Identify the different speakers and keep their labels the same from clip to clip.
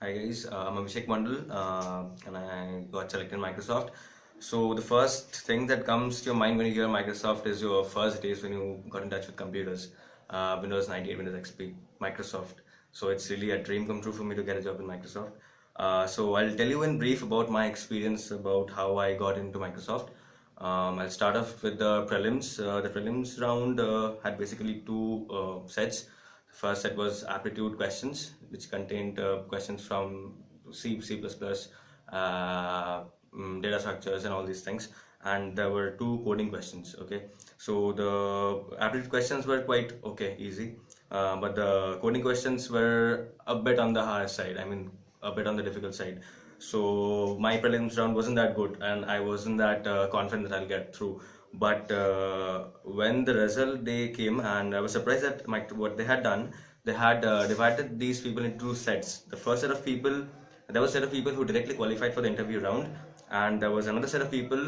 Speaker 1: Hi guys, I'm Abhishek Mandal and I got selected in Microsoft. So the first thing that comes to your mind when you hear Microsoft is your first days when you got in touch with computers, Windows 98, Windows XP, Microsoft. So it's really a dream come true for me to get a job in Microsoft. So I'll tell you in brief about my experience about how I got into Microsoft. I'll start off with the prelims. The prelims round had basically two sets. The first set was aptitude questions, which contained questions from C++, data structures, and all these things. And there were two coding questions. Okay, so the aptitude questions were quite okay, easy, but the coding questions were a bit on the higher side. I mean, a bit on the difficult side. So my prelims round wasn't that good, and I wasn't that confident that I'll get through. But when the result day came, and I was surprised that what they had done, they had divided these people into two sets. The first set of people, there was a set of people who directly qualified for the interview round, and there was another set of people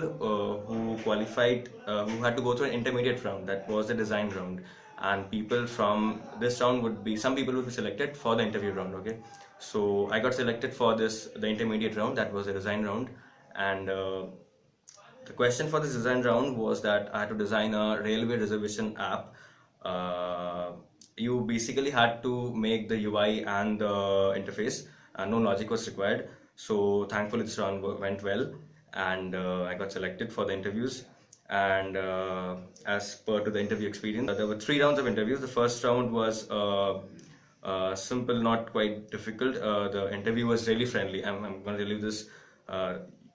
Speaker 1: who qualified, who had to go through an intermediate round. That was the design round, and people from this round would be, some people would be selected for the interview round. Okay, so I got selected for the intermediate round. That was the design round, and the question for this design round was that I had to design a railway reservation app. You basically had to make the UI and the interface. No logic was required. So thankfully this round went well, and I got selected for the interviews. And as per to the interview experience, there were three rounds of interviews. The first round was simple, not quite difficult. The interview was really friendly. I'm going to tell you this.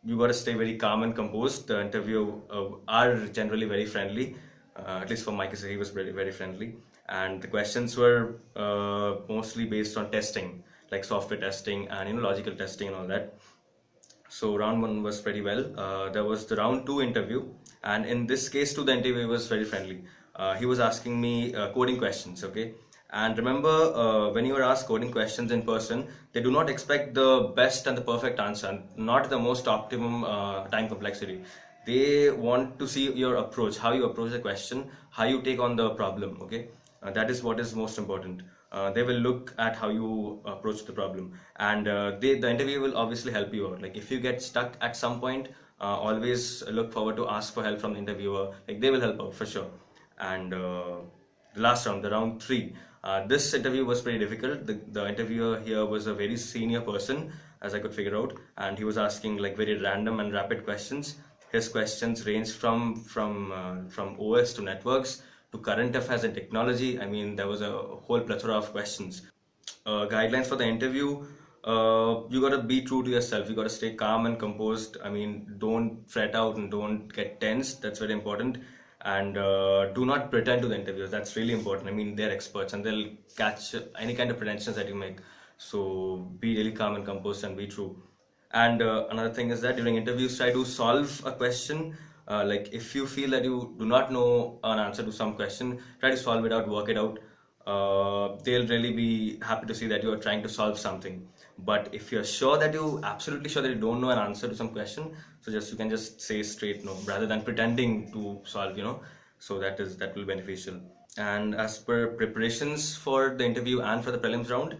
Speaker 1: You got to stay very calm and composed. The interview are generally very friendly. At least for Mike, he was very, very friendly. And the questions were mostly based on testing, like software testing and logical testing and all that. So round one was pretty well. There was the round two interview, and in this case too, the interview was very friendly. He was asking me coding questions, okay? And remember, when you are asked coding questions in person, they do not expect the best and the perfect answer, not the most optimum time complexity. They want to see your approach, how you approach the question, how you take on the problem, okay? That is what is most important. They will look at how you approach the problem, and the interview will obviously help you out. Like if you get stuck at some point, always look forward to ask for help from the interviewer. Like they will help out for sure. And the last round, the round three, this interview was pretty difficult. The interviewer here was a very senior person, as I could figure out, and he was asking like very random and rapid questions. His questions ranged from OS to networks to current affairs and technology. I mean, there was a whole plethora of questions. Guidelines for the interview: you got to be true to yourself. You got to stay calm and composed. I mean, don't fret out and don't get tense. That's very important. And do not pretend to the interviewers. That's really important. I mean, they're experts and they'll catch any kind of pretensions that you make. So be really calm and composed and be true. And another thing is that during interviews, try to solve a question. Like if you feel that you do not know an answer to some question, try to solve it out, work it out. They'll really be happy to see that you are trying to solve something. But if you're sure that you absolutely sure that you don't know an answer to some question, so just you can just say straight no rather than pretending to solve. So that will be beneficial. And as per preparations for the interview and for the prelims round,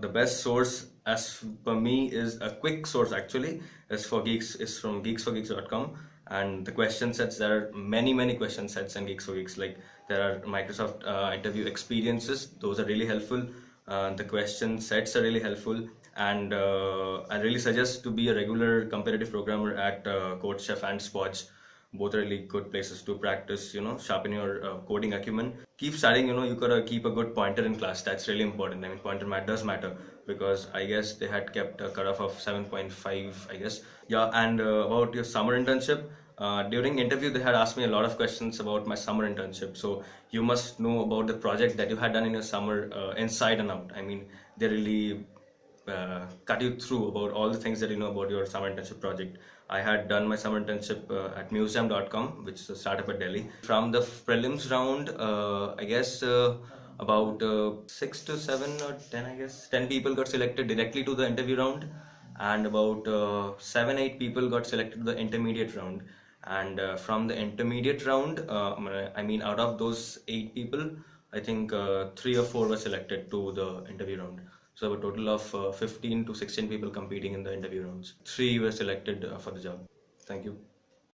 Speaker 1: the best source as per me is a quick source actually is from geeksforgeeks.com. And the question sets, there are many question sets in Geeks for Geeks. Like there are Microsoft interview experiences, those are really helpful. The question sets are really helpful, and I really suggest to be a regular competitive programmer at CodeChef and Spotch. Both are really good places to practice, sharpen your coding acumen. Keep studying, you gotta keep a good pointer in class. That's really important. I mean, pointer does matter, because I guess they had kept a cutoff of 7.5, I guess. Yeah, and about your summer internship, during interview they had asked me a lot of questions about my summer internship. So you must know about the project that you had done in your summer inside and out. I mean, they really cut you through about all the things that you know about your summer internship project. I had done my summer internship at museum.com, which is a startup at Delhi. From the prelims round, I guess about 6 to 7 or 10, I guess 10 people got selected directly to the interview round, and about 7 8 people got selected to the intermediate round. And from the intermediate round, I mean, out of those 8 people, I think 3 or 4 were selected to the interview round. So there were a total of 15 to 16 people competing in the interview rounds. Three were selected for the job. Thank you.